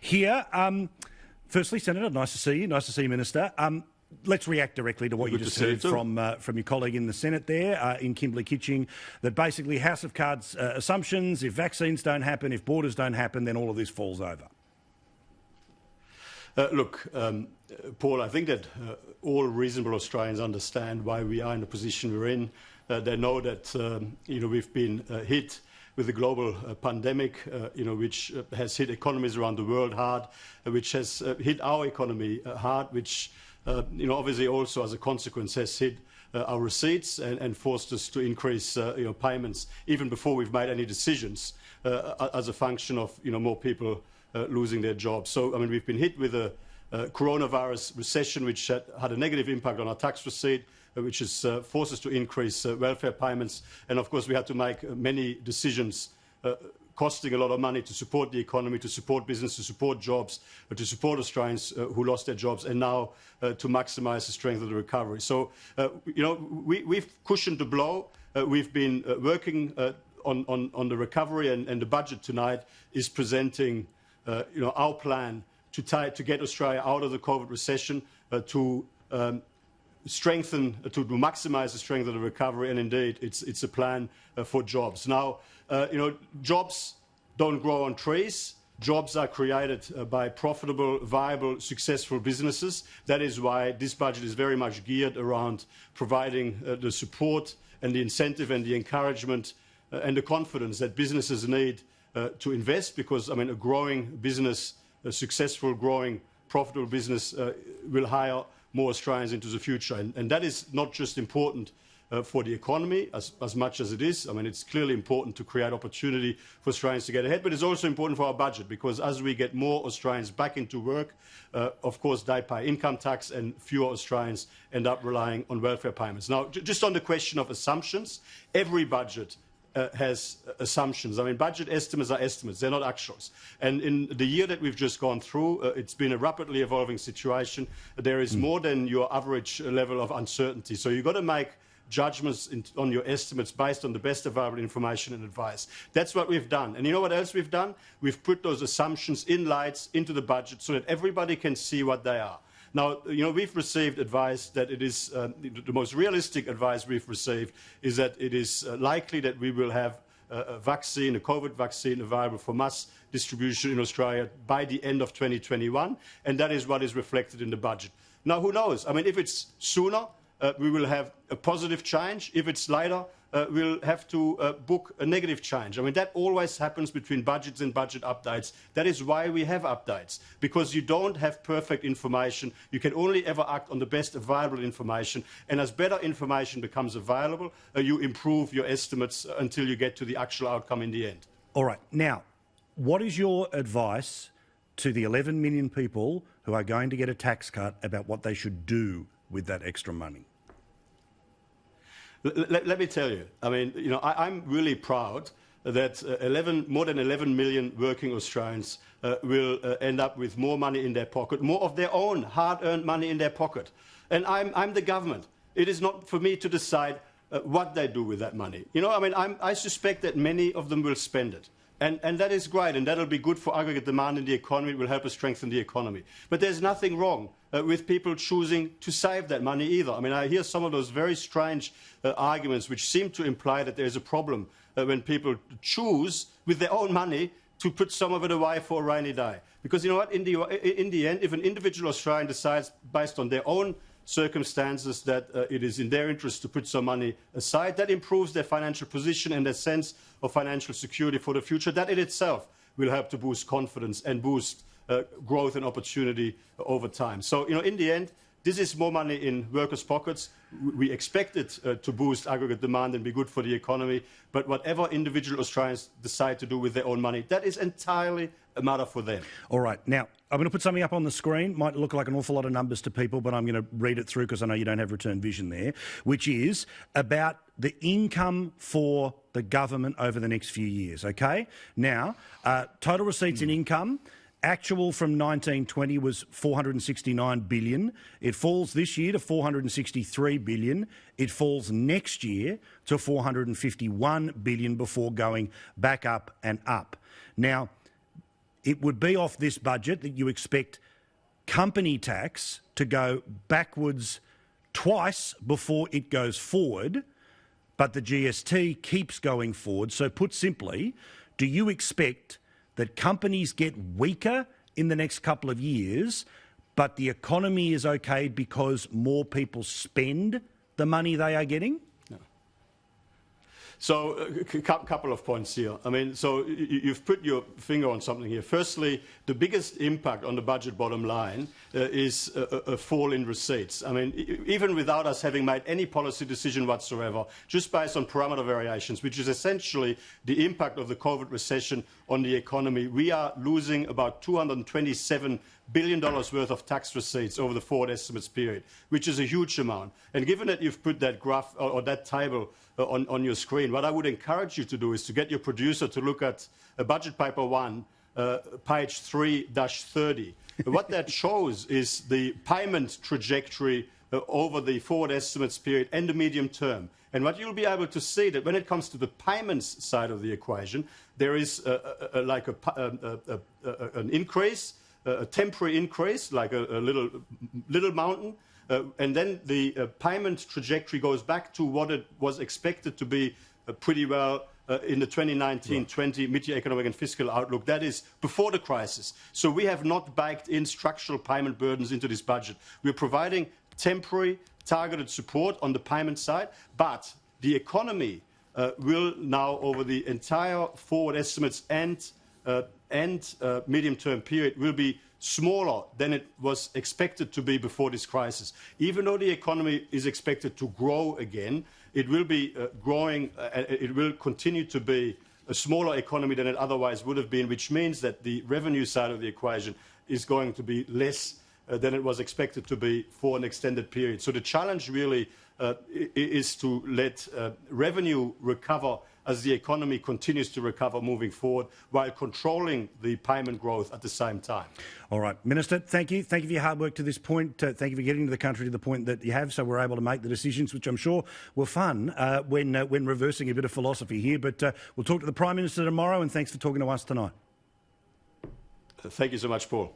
here. Firstly, Senator, nice to see you. Nice to see you, Minister. Let's react directly to what you just heard from your colleague in the Senate there, in Kimberley Kitching, that basically House of Cards assumptions, if vaccines don't happen, if borders don't happen, then all of this falls over. Look, Paul, I think that all reasonable Australians understand why we are in the position we're in. They know that we've been hit with the global pandemic, which has hit economies around the world hard, which has hit our economy hard, which obviously also as a consequence has hit our receipts and forced us to increase payments even before we've made any decisions as a function of more people losing their jobs. So I mean, we've been hit with a coronavirus recession, which had a negative impact on our tax receipt, which has forced us to increase welfare payments, and of course we had to make many decisions costing a lot of money to support the economy, to support business, to support jobs, to support Australians who lost their jobs, and now to maximise the strength of the recovery. So, we've cushioned the blow. We've been working on the recovery, and the budget tonight is presenting, our plan to get Australia out of the COVID recession, to maximise the strength of the recovery, and indeed it's a plan for jobs. Now, jobs don't grow on trees. Jobs are created by profitable, viable, successful businesses. That is why this budget is very much geared around providing the support and the incentive and the encouragement and the confidence that businesses need to invest, because, I mean, a growing business, a successful, growing, profitable business will hire more Australians into the future. And that is not just important for the economy as much as it is. I mean, it's clearly important to create opportunity for Australians to get ahead, but it's also important for our budget, because as we get more Australians back into work, of course, they pay income tax and fewer Australians end up relying on welfare payments. Now, just on the question of assumptions, every budget has assumptions. I mean, budget estimates are estimates, they're not actuals. And in the year that we've just gone through, it's been a rapidly evolving situation. There is more than your average level of uncertainty. So you've got to make judgments on your estimates based on the best available information and advice. That's what we've done. And you know what else we've done? We've put those assumptions in lights into the budget so that everybody can see what they are. Now, we've received advice that it is, the most realistic advice we've received is that it is likely that we will have a COVID vaccine available for mass distribution in Australia by the end of 2021, and that is what is reflected in the budget. Now, who knows? I mean, if it's sooner, we will have a positive change. If it's later, we'll have to book a negative change. I mean, that always happens between budgets and budget updates. That is why we have updates, because you don't have perfect information. You can only ever act on the best available information. And as better information becomes available, you improve your estimates until you get to the actual outcome in the end. All right. Now, what is your advice to the 11 million people who are going to get a tax cut about what they should do with that extra money? Let me tell you, I mean, I'm really proud that more than 11 million working Australians will end up with more money in their pocket, more of their own hard-earned money in their pocket. And I'm the government. It is not for me to decide what they do with that money. I suspect that many of them will spend it. And that is great, and that will be good for aggregate demand in the economy. It will help us strengthen the economy. But there's nothing wrong with people choosing to save that money either. I mean, I hear some of those very strange arguments which seem to imply that there's a problem when people choose with their own money to put some of it away for a rainy day. Because you know what, in the end, if an individual Australian decides based on their own circumstances that it is in their interest to put some money aside, that improves their financial position and their sense of financial security for the future. That in itself will help to boost confidence and boost growth and opportunity over time. So, in the end, this is more money in workers' pockets. We expect it to boost aggregate demand and be good for the economy. But whatever individual Australians decide to do with their own money, that is entirely a matter for them. All right. Now, I'm going to put something up on the screen. Might look like an awful lot of numbers to people, but I'm going to read it through because I know you don't have return vision there, which is about the income for the government over the next few years, OK? Now, total receipts in income, actual from 1920 was 469 billion. It falls this year to 463 billion. It falls next year to 451 billion before going back up and up. Now, it would be off this budget that you expect company tax to go backwards twice before it goes forward, but the GST keeps going forward. So put simply, do you expect that companies get weaker in the next couple of years, but the economy is okay because more people spend the money they are getting? So a couple of points here. I mean, so you've put your finger on something here. Firstly, the biggest impact on the budget bottom line is a fall in receipts. I mean, even without us having made any policy decision whatsoever, just based on parameter variations, which is essentially the impact of the COVID recession on the economy, we are losing about $227 billion worth of tax receipts over the forward estimates period, which is a huge amount. And given that you've put that graph or that table on your screen, what I would encourage you to do is to get your producer to look at budget paper 1, page 3-30. What that shows is the payment trajectory over the forward estimates period and the medium term. And what you'll be able to see that when it comes to the payments side of the equation, there is an increase, a temporary increase, like a little mountain, and then the payment trajectory goes back to what it was expected to be pretty well in the 2019-20 mid-year economic and fiscal outlook. That is before the crisis. So we have not baked in structural payment burdens into this budget. We're providing temporary targeted support on the payment side, but the economy will now, over the entire forward estimates and medium-term period, will be smaller than it was expected to be before this crisis. Even though the economy is expected to grow again, it will be growing, it will continue to be a smaller economy than it otherwise would have been, which means that the revenue side of the equation is going to be less than it was expected to be for an extended period. So the challenge really is to let revenue recover as the economy continues to recover moving forward, while controlling the payment growth at the same time. All right, Minister, thank you. Thank you for your hard work to this point. Thank you for getting the country to the point that you have, so we're able to make the decisions, which I'm sure were fun when reversing a bit of philosophy here. But we'll talk to the Prime Minister tomorrow, and thanks for talking to us tonight. Thank you so much, Paul.